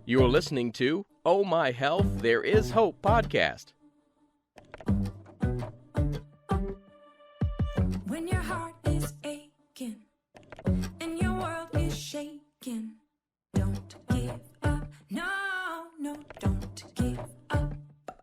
You're listening to Oh My Health, There Is Hope podcast. When your heart is aching and your world is shaking, don't give up. No, don't give up.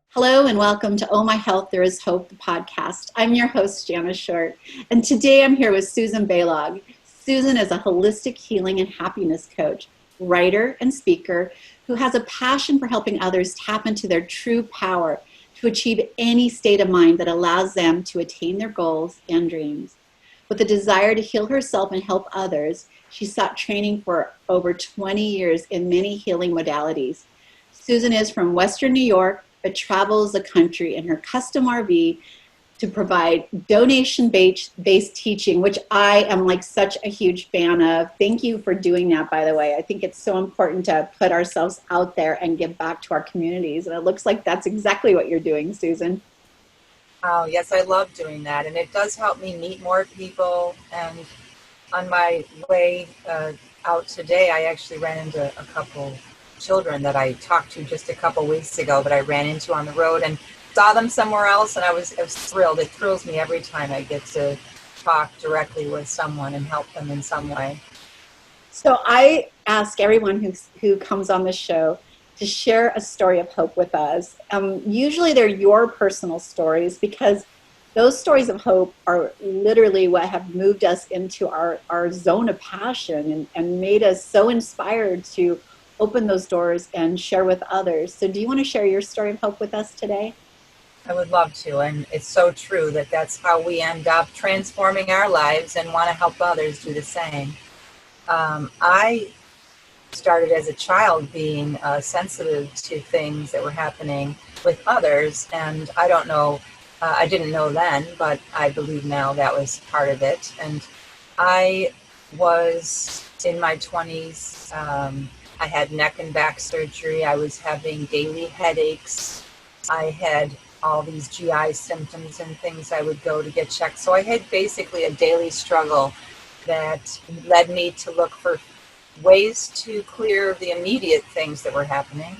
Hello and welcome to Oh My Health, There Is Hope, the podcast. I'm your host, Jana Short, and today I'm here with Susan Balogh. Susan is a holistic healing and happiness coach, writer, and speaker who has a passion for helping others tap into their true power to achieve any state of mind that allows them to attain their goals and dreams. With a desire to heal herself and help others, she sought training for over 20 years in many healing modalities. Susan is from Western New York, but travels the country in her custom RV to provide donation-based teaching, which I am like such a huge fan of. Thank you for doing that, by the way. I think it's so important to put ourselves out there and give back to our communities. And it looks like that's exactly what you're doing, Susan. Oh, yes, I love doing that. And it does help me meet more people. And on my way out today, I actually ran into a couple children that I talked to just a couple weeks ago that I ran into on the road and saw them somewhere else, and I was thrilled. It thrills me every time I get to talk directly with someone and help them in some way. So I ask everyone who comes on the show to share a story of hope with us. Usually they're your personal stories, because those stories of hope are literally what have moved us into our zone of passion and made us so inspired to open those doors and share with others. So do you want to share your story of hope with us today? I would love to, and it's so true that that's how we end up transforming our lives and want to help others do the same. I started as a child being sensitive to things that were happening with others, and I don't know, I didn't know then, but I believe now that was part of it. And I was in my 20s. I had neck and back surgery. I was having daily headaches. I had all these GI symptoms and things I would go to get checked. So I had basically a daily struggle that led me to look for ways to clear the immediate things that were happening,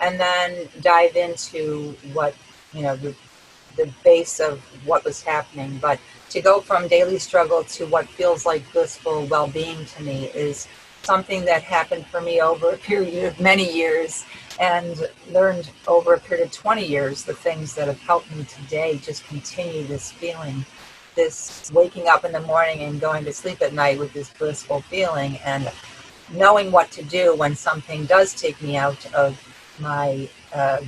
and then dive into what, the base of what was happening. But to go from daily struggle to what feels like blissful well-being to me is something that happened for me over a period of many years, and learned over a period of 20 years the things that have helped me today just continue this feeling, this waking up in the morning and going to sleep at night with this blissful feeling, and knowing what to do when something does take me out of my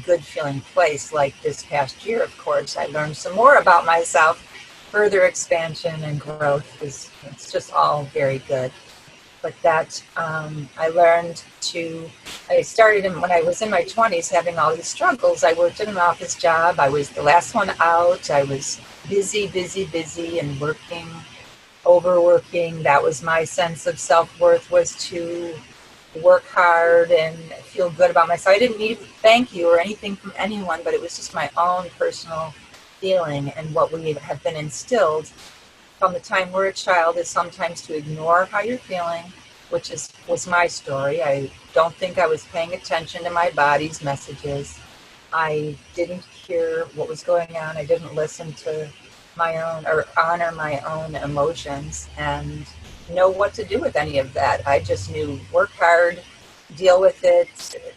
good feeling place. Like this past year, of course, I learned some more about myself. Further expansion and growth it's just all very good. But that I started when I was in my 20s having all these struggles. I worked in an office job. I was the last one out. I was busy and working, overworking. That was my sense of self-worth, was to work hard and feel good about myself. I didn't need thank you or anything from anyone, but it was just my own personal feeling. And what we have been instilled from the time we're a child is sometimes to ignore how you're feeling, which was my story. I don't think I was paying attention to my body's messages. I didn't hear what was going on. I didn't listen to my own or honor my own emotions and know what to do with any of that. I just knew work hard, deal with it,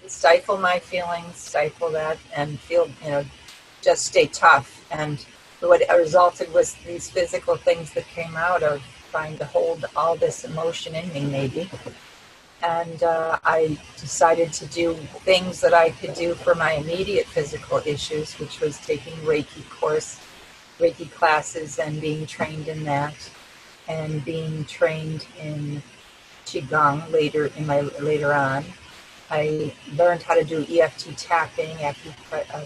stifle my feelings, stifle that, and feel, just stay tough. And what resulted was these physical things that came out of trying to hold all this emotion in me, maybe. And I decided to do things that I could do for my immediate physical issues, which was taking Reiki classes and being trained in that, and being trained in Qigong later on. I learned how to do EFT tapping,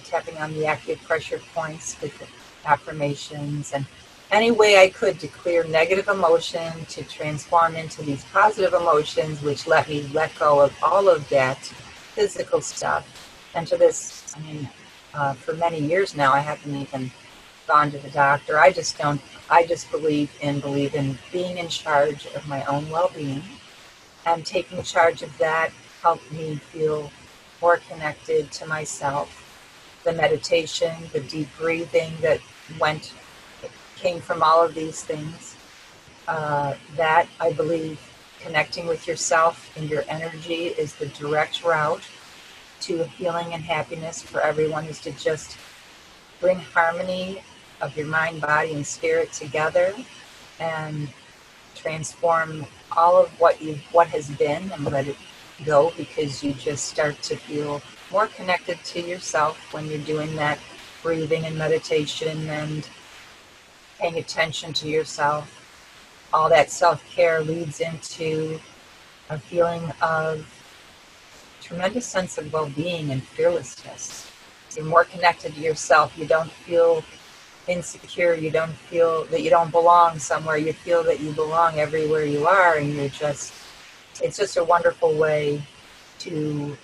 tapping on the acupressure points with affirmations, and any way I could to clear negative emotion, to transform into these positive emotions, which let me let go of all of that physical stuff. And to this, for many years now, I haven't even gone to the doctor. I just believe in being in charge of my own well-being, and taking charge of that helped me feel more connected to myself. The meditation, the deep breathing that came from all of these things, that I believe connecting with yourself and your energy is the direct route to healing and happiness for everyone, is to just bring harmony of your mind, body, and spirit together and transform all of what has been, and let it go, because you just start to feel more connected to yourself when you're doing that breathing and meditation and paying attention to yourself. All that self-care leads into a feeling of tremendous sense of well-being and fearlessness. You're more connected to yourself. You don't feel insecure. You don't feel that you don't belong somewhere. You feel that you belong everywhere you are, and it's just a wonderful way to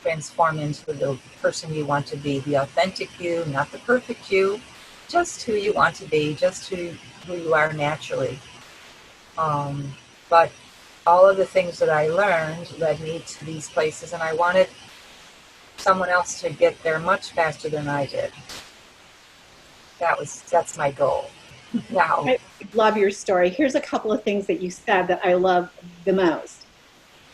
transform into the person you want to be, the authentic you, not the perfect you, just who you want to be, just who you are naturally. But all of the things that I learned led me to these places, and I wanted someone else to get there much faster than I did. That's my goal. Now, I love your story. Here's a couple of things that you said that I love the most.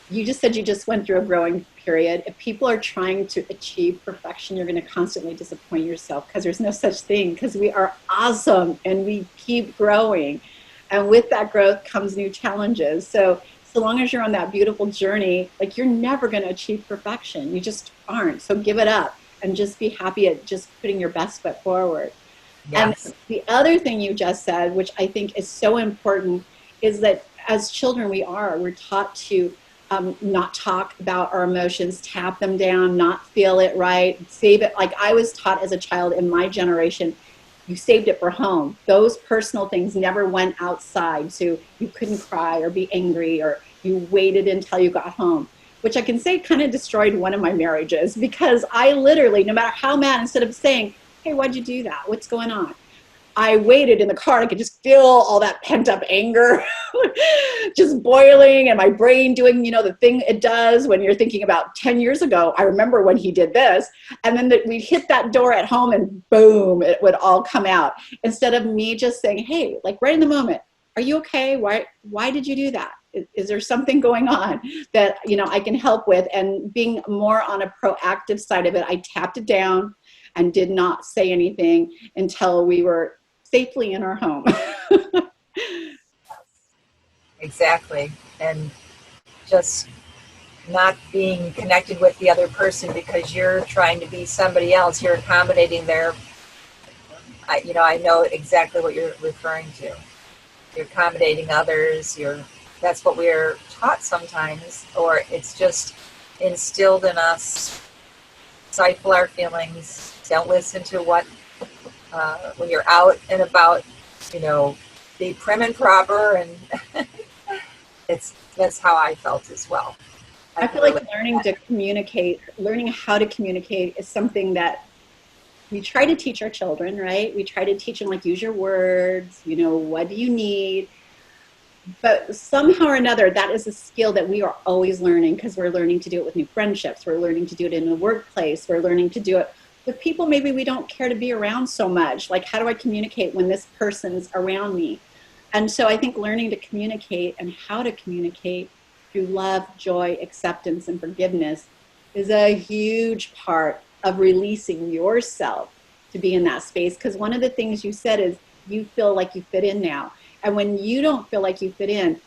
You just said you just went through a growing period. If people are trying to achieve perfection, you're going to constantly disappoint yourself, because there's no such thing, because we are awesome and we keep growing. And with that growth comes new challenges. So long as you're on that beautiful journey, like, you're never going to achieve perfection. You just aren't. So give it up and just be happy at just putting your best foot forward. yes. And the other thing you just said, which I think is so important, is that as children, we're taught to not talk about our emotions, tap them down, not feel it right, save it. Like I was taught as a child in my generation, you saved it for home. Those personal things never went outside. So you couldn't cry or be angry, or you waited until you got home, which I can say kind of destroyed one of my marriages, because I literally, no matter how mad, instead of saying, hey, why'd you do that? What's going on? I waited in the car. I could just feel all that pent up anger just boiling, and my brain doing, the thing it does when you're thinking about 10 years ago. I remember when he did this. And then we'd hit that door at home and boom, it would all come out. Instead of me just saying, hey, like right in the moment, are you okay? Why did you do that? Is there something going on that, I can help with? And being more on a proactive side of it, I tapped it down and did not say anything until we were safely in our home. Exactly. And just not being connected with the other person because you're trying to be somebody else. You're accommodating I know exactly what you're referring to. You're accommodating others. That's what we're taught sometimes, or it's just instilled in us. Stifle our feelings. Don't listen to what, when you're out and about, be prim and proper, and that's how I felt as well. I feel like learning how to communicate is something that we try to teach our children, right? We try to teach them, like, use your words, what do you need? But somehow or another, that is a skill that we are always learning, because we're learning to do it with new friendships. We're learning to do it in the workplace. We're learning to do it with people maybe we don't care to be around so much. Like, how do I communicate when this person's around me? And so I think learning to communicate and how to communicate through love, joy, acceptance, and forgiveness is a huge part of releasing yourself to be in that space. Because one of the things you said is you feel like you fit in now. And when you don't feel like you fit in,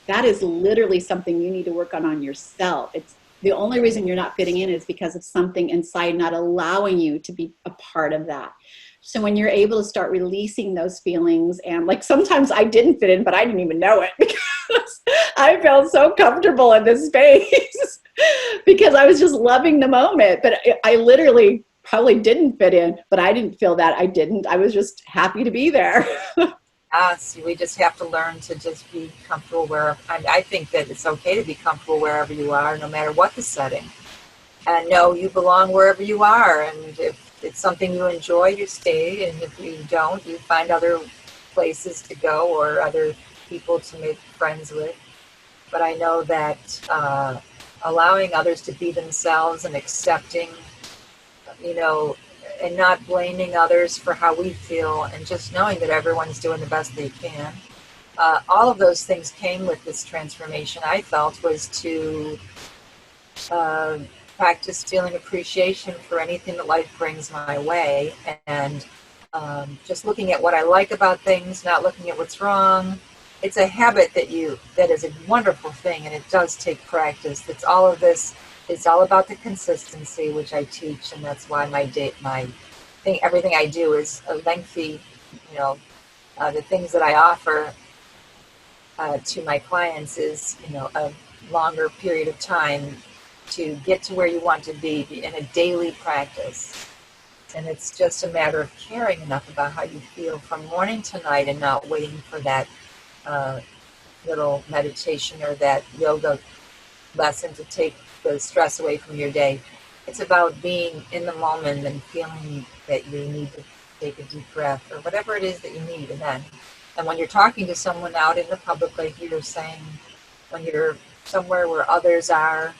that is literally something you need to work on yourself. It's the only reason you're not fitting in is because of something inside not allowing you to be a part of that. So when you're able to start releasing those feelings, and like sometimes I didn't fit in, but I didn't even know it, because I felt so comfortable in this space because I was just loving the moment. But I literally probably didn't fit in, but I didn't feel that I didn't. I was just happy to be there. We just have to learn to just be comfortable I think that it's okay to be comfortable wherever you are, no matter what the setting. And know you belong wherever you are. And if it's something you enjoy, you stay, and if you don't, you find other places to go or other people to make friends with. But I know that allowing others to be themselves and accepting, you know, and not blaming others for how we feel, and just knowing that everyone's doing the best they can. All of those things came with this transformation. I felt was to uh, practice feeling appreciation for anything that life brings my way, and just looking at what I like about things, not looking at what's wrong. It's a habit that is a wonderful thing, and it does take practice. It's all of this. It's all about the consistency, which I teach, and that's why my thing, everything I do is a lengthy. You know, the things that I offer to my clients is, a longer period of time to get to where you want to be in a daily practice. And it's just a matter of caring enough about how you feel from morning to night and not waiting for that little meditation or that yoga lesson to take the stress away from your day. It's about being in the moment and feeling that you need to take a deep breath or whatever it is that you need. And when you're talking to someone out in the public, like you were saying, when you're somewhere where others are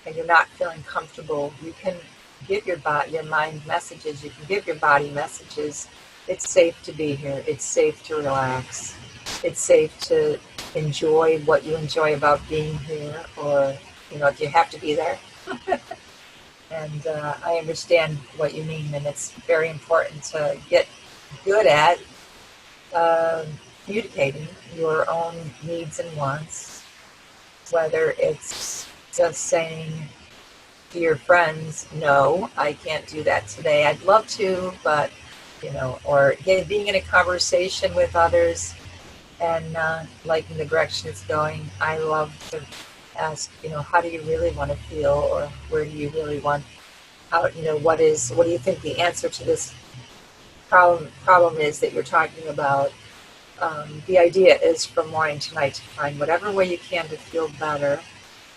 and you're not feeling comfortable, you can give your mind messages. You can give your body messages. It's safe to be here. It's safe to relax. It's safe to enjoy what you enjoy about being here, or if you have to be there. And I understand what you mean, and it's very important to get good at communicating your own needs and wants, whether it's just saying to your friends, no, I can't do that today. I'd love to, but, or being in a conversation with others and liking the direction it's going. I love to ask, how do you really want to feel, or where do you really want, what do you think the answer to this problem is that you're talking about? The idea is from morning to night to find whatever way you can to feel better,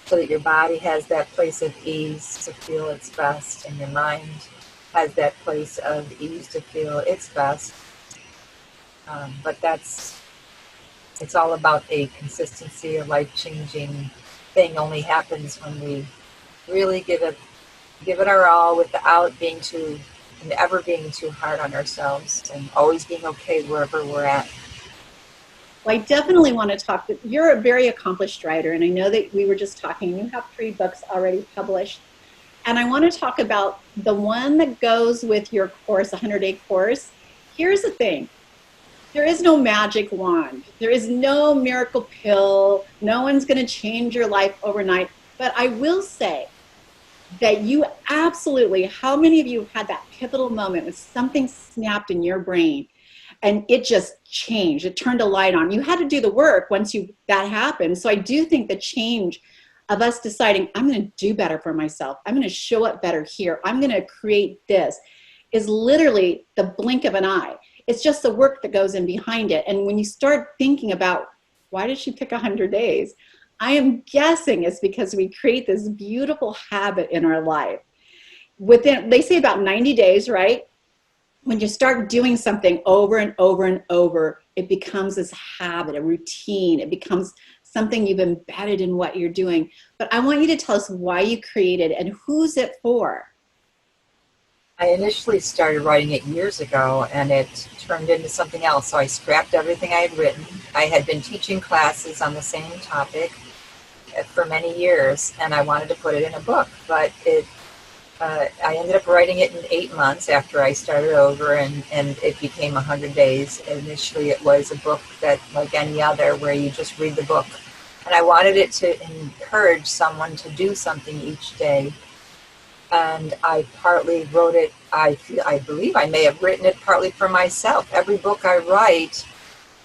so that your body has that place of ease to feel its best, and your mind has that place of ease to feel its best. But it's all about a consistency. A life-changing thing only happens when we really give it our all, without ever being too hard on ourselves, and always being okay wherever we're at. Well, I definitely want to talk. You're a very accomplished writer, and I know that we were just talking. You have 3 books already published. And I want to talk about the one that goes with your course, 100-day course. Here's the thing. There is no magic wand. There is no miracle pill. No one's going to change your life overnight. But I will say that you absolutely, how many of you have had that pivotal moment when something snapped in your brain and it just changed? It turned a light on. You had to do the work once that happened. So I do think the change of us deciding, I'm going to do better for myself. I'm going to show up better here. I'm going to create this, is literally the blink of an eye. It's just the work that goes in behind it. And when you start thinking about, why did she pick 100 days? I am guessing it's because we create this beautiful habit in our life. They say about 90 days, right? When you start doing something over and over and over, it becomes this habit, a routine. It becomes something you've embedded in what you're doing. But I want you to tell us why you created it and who's it for. I initially started writing it years ago, and it turned into something else. So I scrapped everything I had written. I had been teaching classes on the same topic for many years, and I wanted to put it in a book. But I ended up writing it in 8 months after I started over, and it became 100 days. Initially, it was a book that, like any other, where you just read the book. And I wanted it to encourage someone to do something each day. And I partly wrote it, I believe I may have written it partly for myself. Every book I write,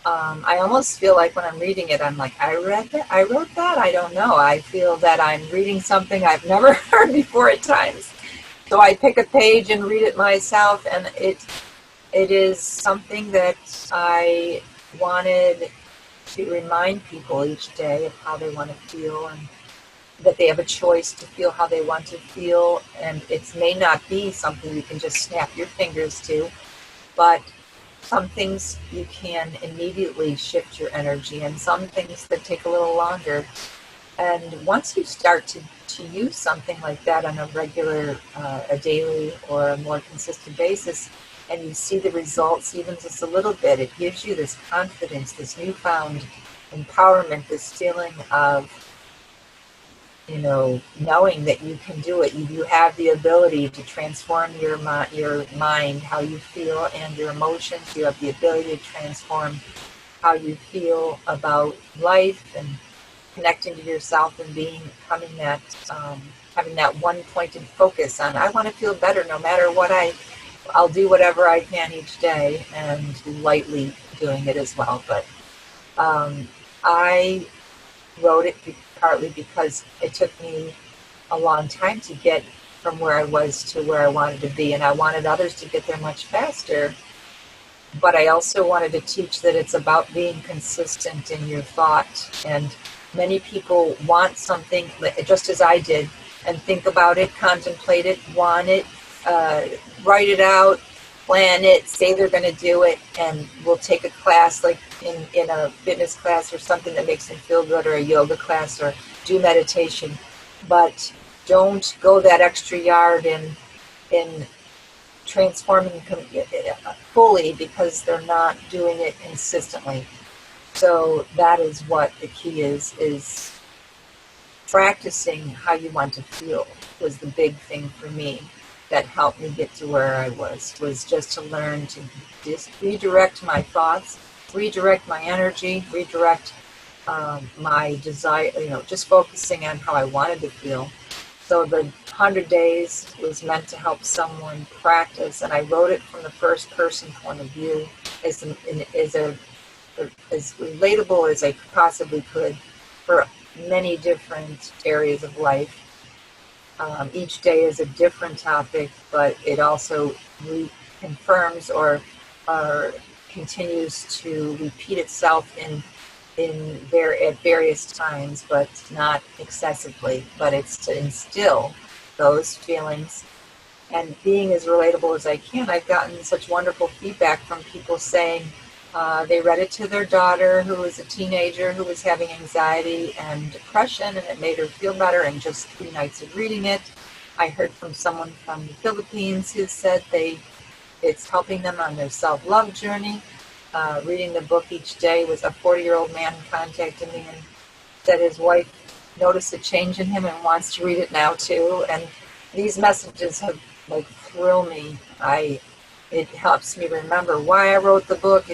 I almost feel like when I'm reading it, I'm like, I wrote that? I don't know. I feel that I'm reading something I've never heard before at times. So I pick a page and read it myself, and it is something that I wanted to remind people each day of how they want to feel, that they have a choice to feel how they want to feel, and it may not be something you can just snap your fingers to, but some things you can immediately shift your energy, and some things that take a little longer. And once you start to use something like that on a regular, a daily or a more consistent basis, and you see the results even just a little bit, it gives you this confidence, this newfound empowerment, this feeling of, knowing that you can do it. You have the ability to transform your mind, how you feel, and your emotions. You have the ability to transform how you feel about life and connecting to yourself and becoming that, having that one pointed focus on, I want to feel better no matter what. I'll do whatever I can each day, and lightly doing it as well. But I wrote it partly because it took me a long time to get from where I was to where I wanted to be, and I wanted others to get there much faster. But I also wanted to teach that it's about being consistent in your thought. And many people want something, just as I did, and think about it, contemplate it, want it, write it out, plan it, say they're going to do it, and we'll take a class like in a fitness class or something that makes them feel good, or a yoga class, or do meditation. But don't go that extra yard in transforming fully, because they're not doing it consistently. So that is what the key is practicing how you want to feel was the big thing for me that helped me get to where I was just to learn to just redirect my thoughts, redirect my energy, redirect my desire, just focusing on how I wanted to feel. So the 100 days was meant to help someone practice, and I wrote it from the first person point of view, as relatable as I possibly could for many different areas of life. Each day is a different topic, but it also confirms or continues to repeat itself at various times, but not excessively. But it's to instill those feelings and being as relatable as I can. I've gotten such wonderful feedback from people saying they read it to their daughter, who was a teenager who was having anxiety and depression, and it made her feel better in just 3 nights of reading it. I heard from someone from the Philippines who said it's helping them on their self-love journey. Reading the book each day. Was a 40-year-old man who contacted me and said his wife noticed a change in him and wants to read it now too. And these messages have thrill me. It helps me remember why I wrote the book.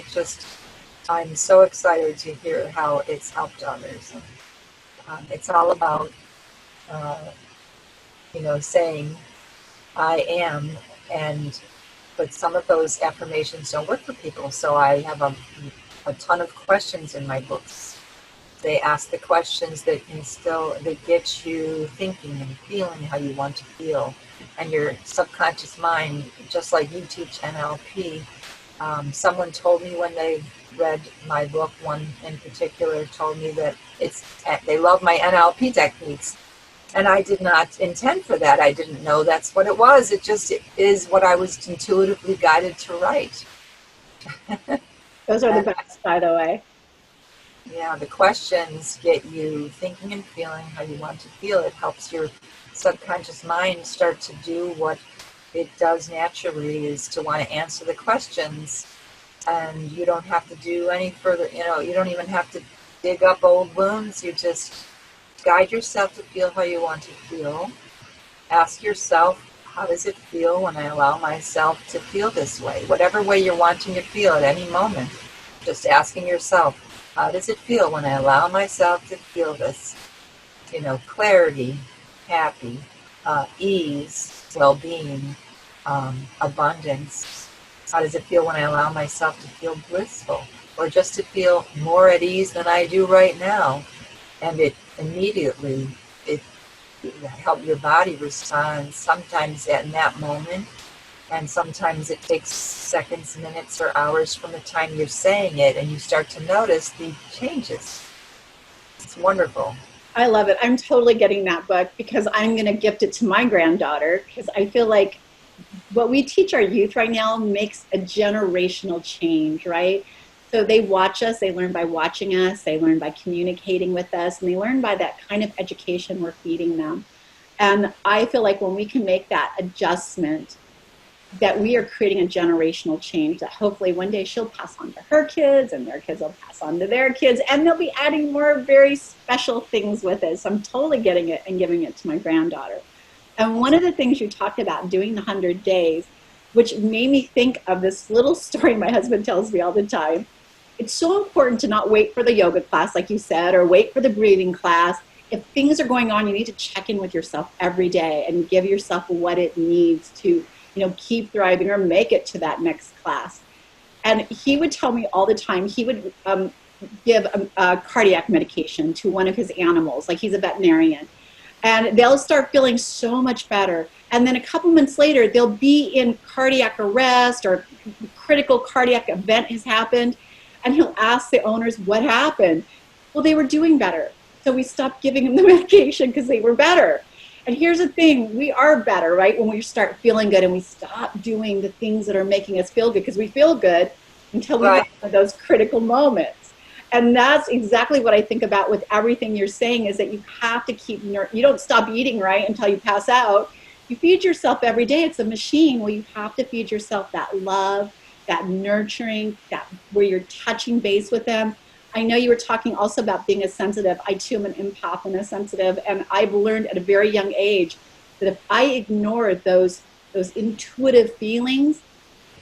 I'm so excited to hear how it's helped others. It's all about, saying I am, but some of those affirmations don't work for people. So I have a ton of questions in my books. They ask the questions that get you thinking and feeling how you want to feel. And your subconscious mind, just like you teach NLP, someone told me when they read my book, one in particular told me that they love my NLP techniques. And I did not intend for that. I didn't know that's what it was. It is what I was intuitively guided to write. Those are the best, by the way. Yeah, the questions get you thinking and feeling how you want to feel. It helps your subconscious mind start to do what it does naturally, is to want to answer the questions. And you don't have to do any further, you don't even have to dig up old wounds. You just guide yourself to feel how you want to feel. Ask yourself, how does it feel when I allow myself to feel this way? Whatever way you're wanting to feel at any moment, just asking yourself, how does it feel when I allow myself to feel this? Clarity, happy, ease, well-being, abundance. How does it feel when I allow myself to feel blissful, or just to feel more at ease than I do right now? And it immediately, it helps your body respond, sometimes in that moment, and sometimes it takes seconds, minutes, or hours from the time you're saying it, and you start to notice the changes. It's wonderful. I love it. I'm totally getting that book because I'm going to gift it to my granddaughter because I feel like what we teach our youth right now makes a generational change, right? So they watch us, they learn by watching us, they learn by communicating with us, and they learn by that kind of education we're feeding them. And I feel like when we can make that adjustment, that we are creating a generational change that hopefully one day she'll pass on to her kids and their kids will pass on to their kids and they'll be adding more very special things with it. So I'm totally getting it and giving it to my granddaughter. And one of the things you talked about doing the 100 days, which made me think of this little story my husband tells me all the time. It's so important to not wait for the yoga class, like you said, or wait for the breathing class. If things are going on, you need to check in with yourself every day and give yourself what it needs to, keep thriving or make it to that next class. And he would tell me all the time, he would give a cardiac medication to one of his animals, like he's a veterinarian. And they'll start feeling so much better. And then a couple months later, they'll be in cardiac arrest or critical cardiac event has happened. And he'll ask the owners what happened. Well, they were doing better. So we stopped giving them the medication because they were better. And here's the thing, we are better, right? When we start feeling good and we stop doing the things that are making us feel good because we feel good until we have those critical moments. And that's exactly what I think about with everything you're saying is that you have to keep, you don't stop eating, right, until you pass out. You feed yourself every day. It's a machine. Well, you have to feed yourself that love, that nurturing, that where you're touching base with them. I know you were talking also about being a sensitive. I too am an empath and a sensitive. And I've learned at a very young age that if I ignore those intuitive feelings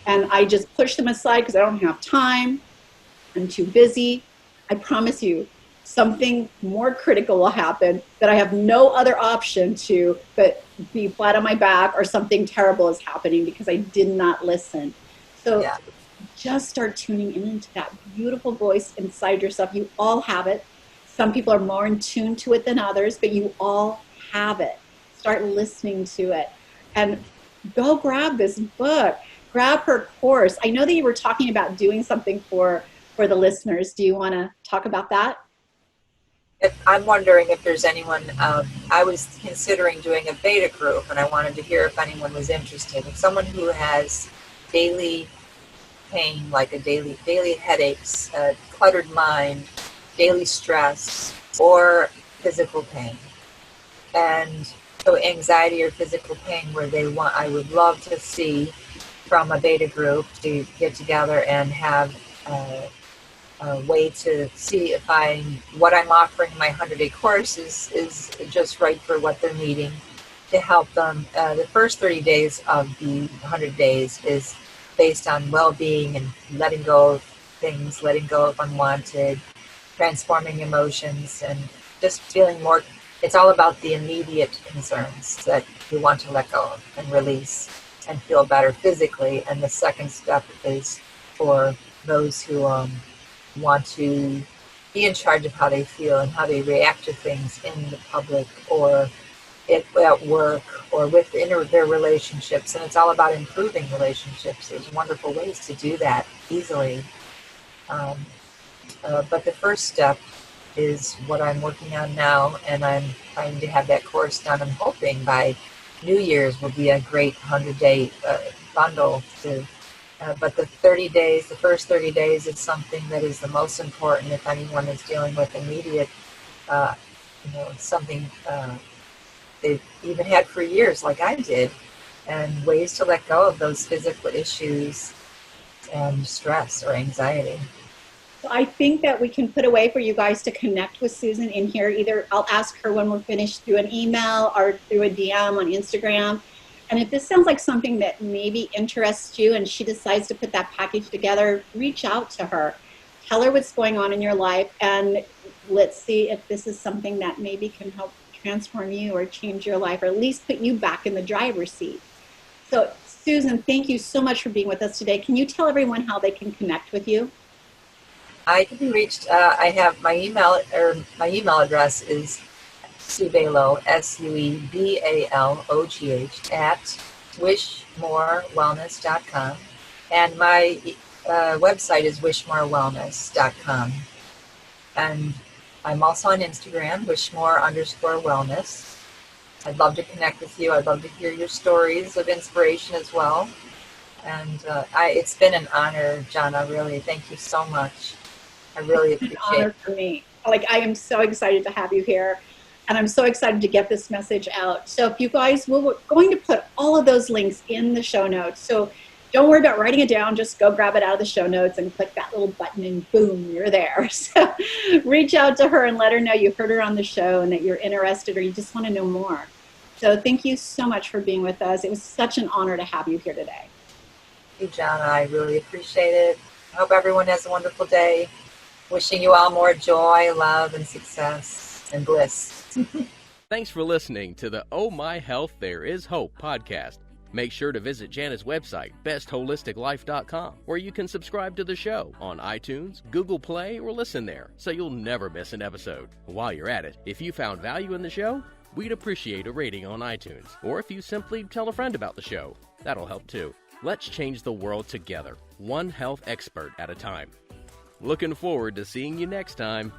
and I just push them aside because I don't have time, I'm too busy, I promise you, something more critical will happen that I have no other option to but be flat on my back or something terrible is happening because I did not listen. So just start tuning into that beautiful voice inside yourself. You all have it. Some people are more in tune to it than others, but you all have it. Start listening to it and go grab this book, grab her course. I know that you were talking about doing something for the listeners. Do you want to talk about that? I'm wondering if there's anyone, I was considering doing a beta group and I wanted to hear if anyone was interested. If someone who has daily pain, like a daily headaches, cluttered mind, daily stress, or physical pain. And so anxiety or physical pain where I would love to see from a beta group to get together and have a way to see if what I'm offering in my 100-day course is just right for what they're needing to help them. The first 30 days of the 100 days is based on well-being and letting go of things, letting go of unwanted, transforming emotions, and just feeling more. It's all about the immediate concerns that you want to let go of and release and feel better physically. And the second step is for those who want to be in charge of how they feel and how they react to things in the public or at work or within their relationships. And it's all about improving relationships. There's wonderful ways to do that easily. But the first step is what I'm working on now, and I'm trying to have that course done. I'm hoping by New Year's will be a great 100-day bundle. But the first 30 days is something that is the most important if anyone is dealing with immediate, something they've even had for years like I did, and ways to let go of those physical issues and stress or anxiety. So I think that we can put a way for you guys to connect with Susan in here. Either I'll ask her when we're finished through an email or through a DM on Instagram. And if this sounds like something that maybe interests you and she decides to put that package together, reach out to her. Tell her what's going on in your life, and let's see if this is something that maybe can help transform you or change your life, or at least put you back in the driver's seat. So Susan, thank you so much for being with us today. Can you tell everyone how they can connect with you? I can be reached. I have my email address is Sue Balogh, SUEBALOGH at wishmorewellness.com, and my website is wishmorewellness.com. And I'm also on Instagram, wishmore_wellness. I'd love to connect with you. I'd love to hear your stories of inspiration as well. And it's been an honor, Jana, really. Thank you so much. I really It's an appreciate honor it. for me. Like, I am so excited to have you here. And I'm so excited to get this message out. So if you guys, we're going to put all of those links in the show notes. So don't worry about writing it down. Just go grab it out of the show notes and click that little button and boom, you're there. So reach out to her and let her know you heard her on the show and that you're interested or you just want to know more. So thank you so much for being with us. It was such an honor to have you here today. Thank you, Jana. I really appreciate it. I hope everyone has a wonderful day. Wishing you all more joy, love, and success and bliss. Thanks for listening to the Oh My Health, There Is Hope podcast. Make sure to visit Jana's website, bestholisticlife.com, where you can subscribe to the show on iTunes, Google Play, or listen there so you'll never miss an episode. While you're at it, if you found value in the show, we'd appreciate a rating on iTunes, or if you simply tell a friend about the show, that'll help too. Let's change the world together, one health expert at a time. Looking forward to seeing you next time.